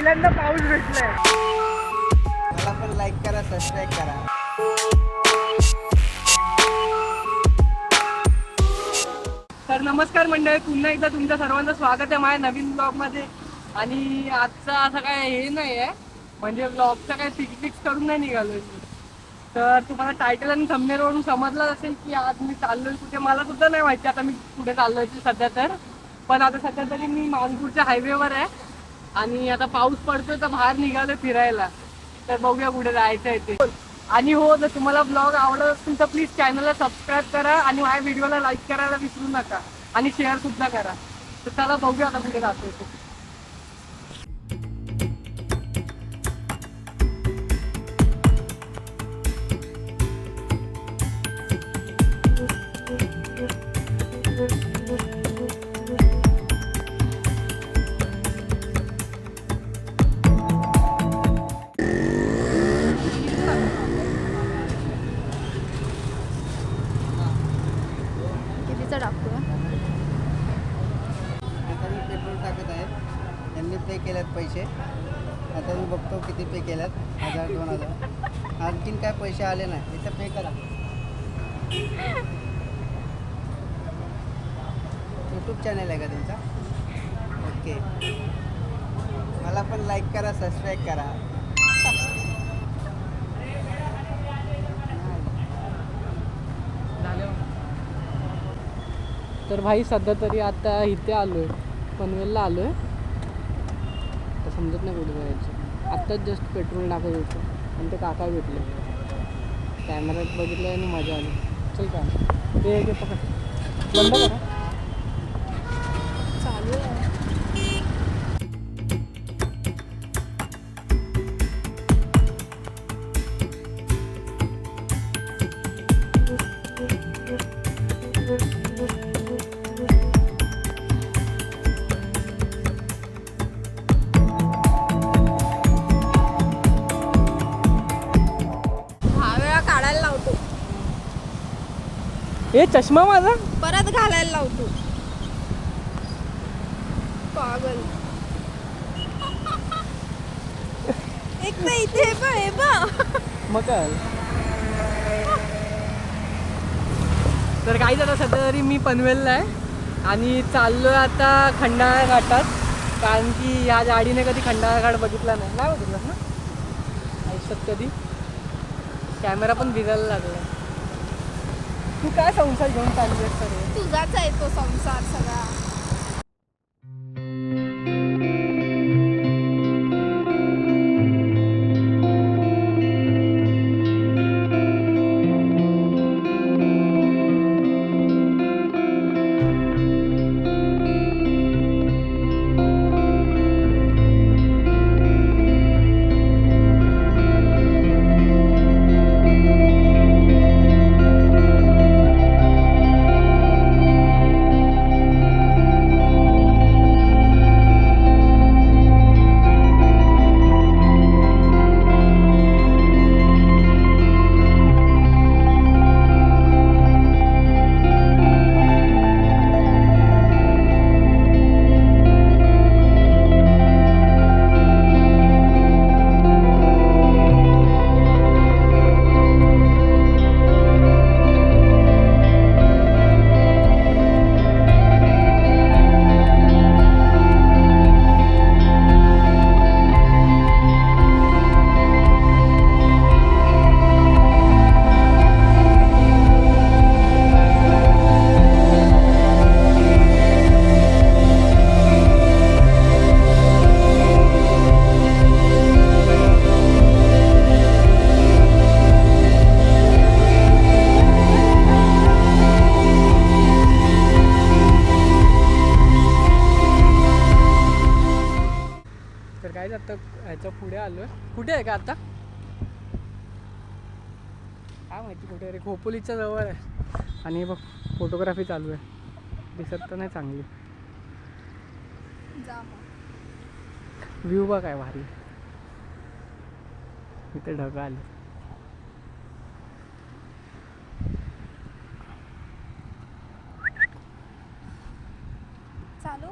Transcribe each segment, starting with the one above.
पहिल्यांदा पाऊस भेटलाय. मला पण लाईक करा, सबस्क्राईब करा. तर नमस्कार मंडळी, पुन्हा एकदा तुमच्या सर्वांचं स्वागत आहे माझ्या नवीन ब्लॉगमध्ये. आणि आजचा असं काय हे नाही आहे, म्हणजे ब्लॉगचा काय फिक्स करून नाही निघालो. तर तुम्हाला टायटल आणि थंबनेलवरून समजलं असेल की आज मी चाललोय कुठे. मला सुद्धा नाही माहिती आता मी कुठे चाललोय सध्या तर. पण आता सध्या तरी मी मानपूरच्या हायवेवर आहे आणि आता पाऊस पडतोय तर बाहेर निघालोय फिरायला. तर बघूया कुठे जायचं आहे ते. आणि हो, जर तुम्हाला ब्लॉग आवडत असेल तर प्लीज चॅनलला सबस्क्राईब करा आणि माझ्या व्हिडिओला लाईक करायला विसरू नका आणि शेअर सुद्धा करा. तर चला बघूया आता कुठे जातोय ते. कितीचा टाकतो? आता मी पेट्रोल टाकत आहे. त्यांनी पे केल्यात पैसे. आता मी बघतो किती पे केल्यात. 1000-2000. आणखीन काय पैसे आले नाही, इथं पे करा. यूट्यूब चॅनल आहे का तुमचा? ओके. मला पण लाईक करा, सबस्क्राईब करा. तर भाई सध्या तरी आता इथे आलोय, पनवेलला आलोय. तर समजत नाही कुठे जायचं. आत्ताच जस्ट पेट्रोल टाकत होतो आणि ते काका भेटले. कॅमेऱ्यात बघितलं आणि मजा आली. चल का ते पकड, बंद करा. चालू आहे. काढायला लावतो, हे चष्मा माझा परत घालायला लावतो. पागल. एक तर इथे हे बघ. मग काय. तर काही आता सध्या तरी मी पनवेलला आहे आणि चाललोय आता खंडाळा घाटात. कारण की ह्या गाडीने कधी खंडाळा घाट बघितला नाही. नाही बघितलं ना आयुष्यात कधी. कॅमेरा पण भिजायला लागला. तू काय संसार घेऊन चालली आहेस सगळे? तुझाच आहे तो संसार सगळा. आता ह्याच्या पुढे आलोय. कुठे आहे का आता काय माहिती कुठे. अरे खोपोलीच्या जवळ आहे आणि बघ फोटोग्राफी चालू आहे. दिसत तर नाही चांगली. व्ह्यू बघ काय भारी. इथे ढग आले. चालू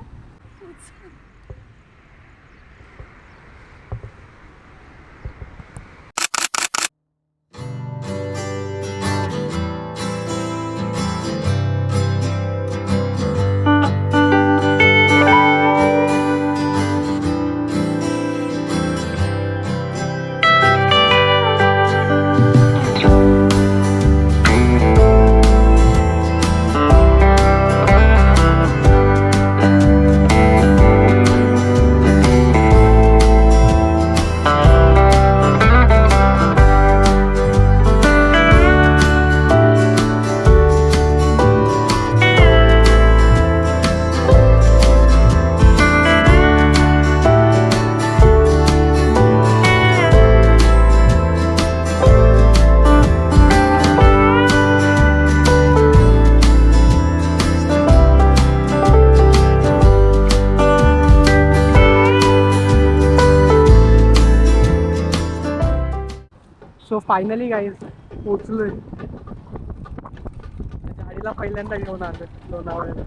फायनली गाईज पोचलोय. गाडीला पहिल्यांदा घेऊन आलो लोणावळ्याला.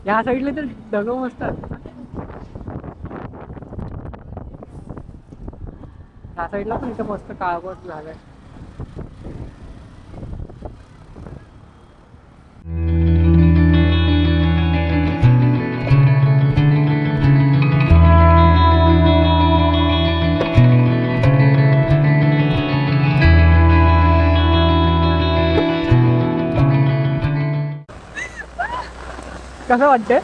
या साईडला तर दगड मस्त आहेत. ह्या साईडला पण इथं मस्त काळवट झालंय. कसं वाटतंय?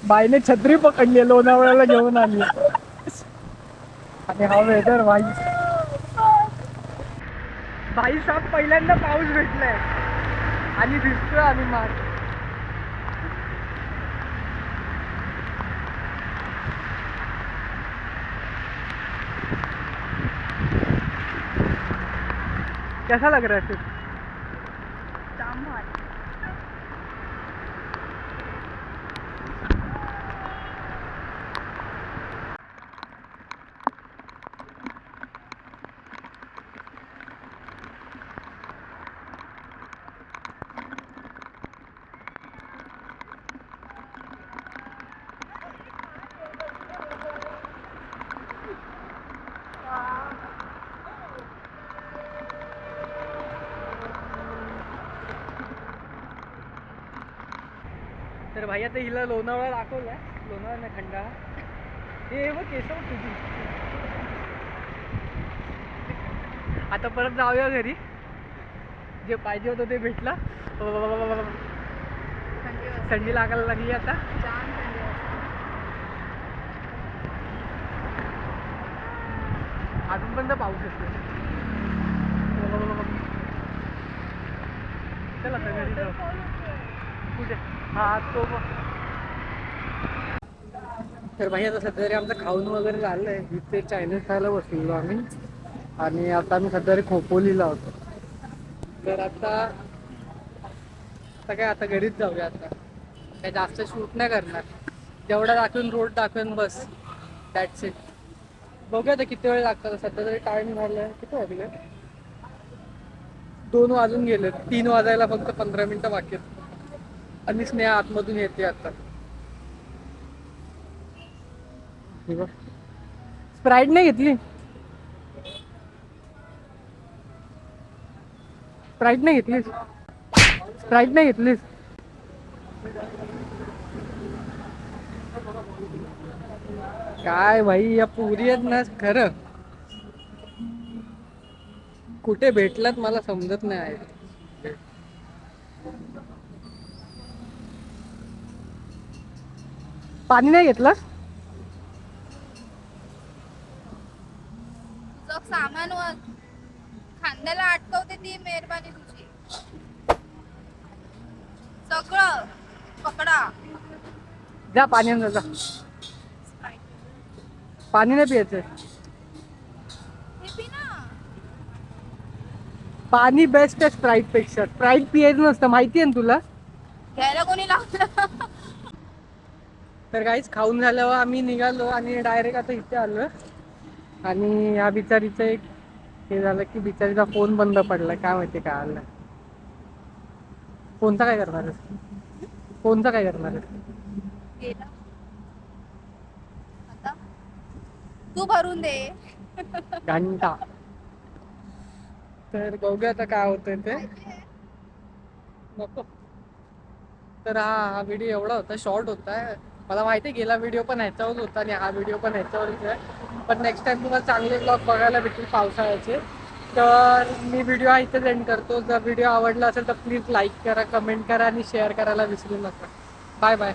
बाईने छत्री पकडली लोणावळ्याला घेऊन आली. आणि हा वेदर बाई साहेब पहिल्यांदा पाऊस भेटलाय आणि दिसतोय आम्ही मार. कैसा लग रहा है फिर? जाम भारी. तर भाई आता हिला लोणावळा दाखवलाय. लोणावळा नाही, खंडाळा. हे बघ केसव तुझी. आता परत जाऊया घरी. जे पाहिजे होतं ते भेटलं. थंडी वाजते. थंडी लागायला लागली आता. जाम थंडी वाजते. अजून पण तर पाऊस येतो. चल आता घरी जाऊ. कुठे? हा तो बघ. तर भाई आता सध्या तरी आमचं खाऊन वगैरे झालंय. इथे चायनीज खायला बसलेलो आम्ही. आणि आता आम्ही सध्या तरी खोपोलीला होतो. तर आता काय आता घरीच जाऊया. आता काय जास्त शूट नाही करणार. जेवढा दाखवून रोड दाखवून बस. That's it. बघूया आता किती वेळ लागतात. सध्या तरी टाइम झालाय. किती वाजले? 2 वाजून गेले. 3 वाजायला फक्त 15 मिनिटं बाकी आहेत. आणि स्नेहा आतमधून येते आता. स्प्राईट नाही घेतली? स्प्राईट नाही घेतलीस? स्प्राईट नाही घेतलीस? काय भाई या पुरी आहेत ना खरं. कुठे भेटलात मला समजत नाही आहे. पाणी नाही घेतलं? तुझं सामान खांद्याला अटकवते ती मेहरबानी तुझी. सगळं पकडा. जा पाणी आण जा. पाणी नाही पियायचं. हे पी ना. पाणी बेस्ट आहे स्प्राईट पेक्षा. स्प्राईट पियायचं नसतं माहिती आहे ना तुला. घ्यायला कोणी लावलं? तर काहीच खाऊन झाल्यावर आम्ही निघालो आणि डायरेक्ट आता इथे आलो. आणि या बिचारीचं एक हे झालं की बिचारीचा फोन बंद पडला. काय माहिती काय आलं. फोनचा काय करणार आहेस? फोनचा काय करणार आहेस? गेला आता तू भरून दे. घंटा. तर बघूया आता काय होतंय ते. नको. तर हा व्हिडिओ एवढा होता. शॉर्ट होता. मला माहिती आहे गेला व्हिडिओ पण ह्याच्यावरच होता आणि हा व्हिडिओ पण ह्याच्यावरच आहे. पण नेक्स्ट टाइम तुम्हाला चांगले ब्लॉग बघायला भेटतील पावसाळ्याचे. तर मी व्हिडिओ हा इथेच एंड करतो. जर व्हिडिओ आवडला असेल तर प्लीज लाईक करा, कमेंट करा आणि शेअर करायला विसरू नका. Bye bye.